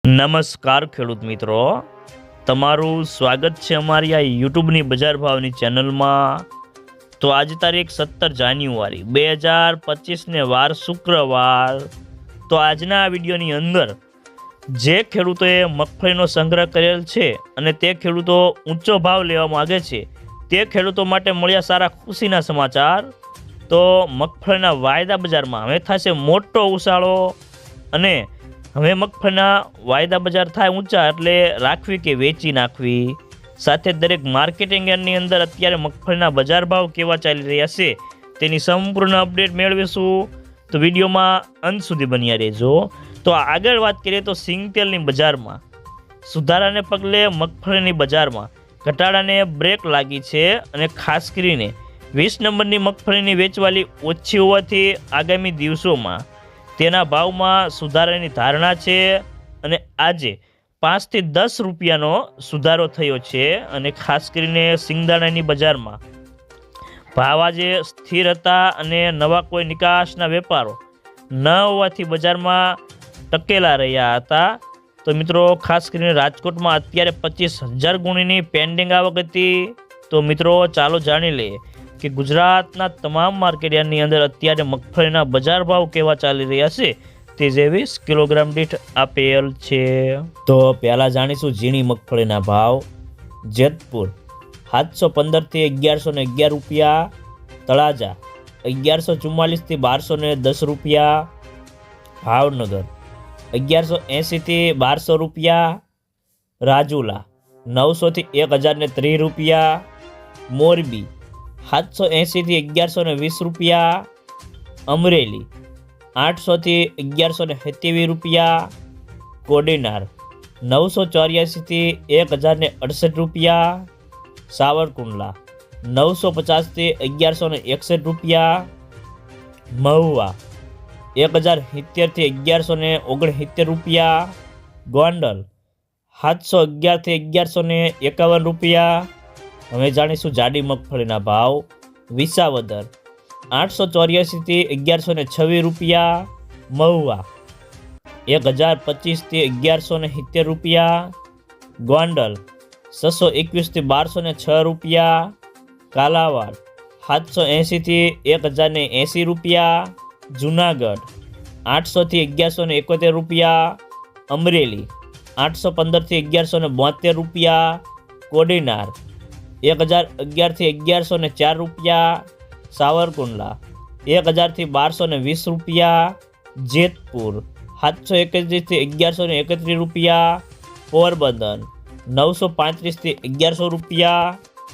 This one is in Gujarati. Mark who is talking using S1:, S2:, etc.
S1: નમસ્કાર ખેડૂત મિત્રો, તમારું સ્વાગત છે અમારી આ યુટ્યુબની બજાર ભાવની ચેનલમાં। તો આજે તારીખ 17 જાન્યુઆરી 2025ને વાર શુક્રવાર। તો આજના આ વિડીયોની અંદર જે ખેડૂતોએ મગફળીનો સંગ્રહ કરેલ છે અને તે ખેડૂતો ઊંચો ભાવ લેવા માગે છે તે ખેડૂતો માટે મળ્યા સારા ખુશીના સમાચાર। તો મગફળીના વાયદા બજારમાં હવે થશે મોટો ઉછાળો અને હવે મગફળીના વાયદા બજાર થાય ઊંચા એટલે રાખવી કે વેચી નાખવી, સાથે દરેક માર્કેટિંગ યાર્ડની અંદર અત્યારે મગફળીના બજાર ભાવ કેવા ચાલી રહ્યા છે તેની સંપૂર્ણ અપડેટ મેળવીશું। તો વિડીયોમાં અંત સુધી બન્યા રહેજો। તો આગળ વાત કરીએ તો સિંગતેલની બજારમાં સુધારાને પગલે મગફળીની બજારમાં ઘટાડાને બ્રેક લાગી છે અને ખાસ કરીને 20 નંબરની મગફળીની વેચવાલી ઓછી હોવાથી આગામી દિવસોમાં તેના ભાવમાં સુધારાની ધારણા છે અને આજે 5 થી 10 રૂપિયાનો સુધારો થયો છે અને ખાસ કરીને સિંગદાણાની બજારમાં ભાવ આજે સ્થિર હતા અને નવા કોઈ નિકાસના વેપારો ન હોવાથી બજારમાં ટકેલા રહ્યા હતા। તો મિત્રો ખાસ કરીને રાજકોટમાં અત્યારે 25,000 ગુણીની પેન્ડિંગ આવક હતી। તો મિત્રો ચાલો જાણી લઈએ કે ગુજરાતના તમામ માર્કેટયાર્ડની અંદર અત્યારે મગફળીના બજાર ભાવ કેવા ચાલી રહ્યા છે તે 20 કિલોગ્રામ દીઠ આપેલ છે। તો પહેલાં જાણીશું ઝીણી મગફળીના ભાવ। જેતપુર 715 થી 1111 રૂપિયા, તળાજા 1144 થી 1210 રૂપિયા, ભાવનગર 1180 થી 1200 રૂપિયા, રાજુલા 900 થી 1030 રૂપિયા, મોરબી 780 થી 1120 રૂપિયા, અમરેલી 800 થી 1127 રૂપિયા, કોડીનાર 984 થી 1068 રૂપિયા, સાવરકુંડલા 950 થી 1161 રૂપિયા, મહુવા 1070 થી 1169 રૂપિયા, ગોંડલ 711 થી 1151 રૂપિયા। હવે જાણીશું જાડી મગફળીના ભાવ। વિસાવદર 884 થી 1126 રૂપિયા, મહુવા 1025 થી 1170 રૂપિયા, ગોંડલ 621 થી 1206 રૂપિયા, કાલાવાડ 780 થી 1080 રૂપિયા, જુનાગઢ 800 થી 1171 રૂપિયા, અમરેલી 815 થી 1172 રૂપિયા, કોડીનાર 1011 થી 1104 રૂપિયા, સાવરકુંડલા 1000 થી 1220 રૂપિયા, જેતપુર 731 થી 1131 રૂપિયા, પોરબંદર 935 થી 1100 રૂપિયા,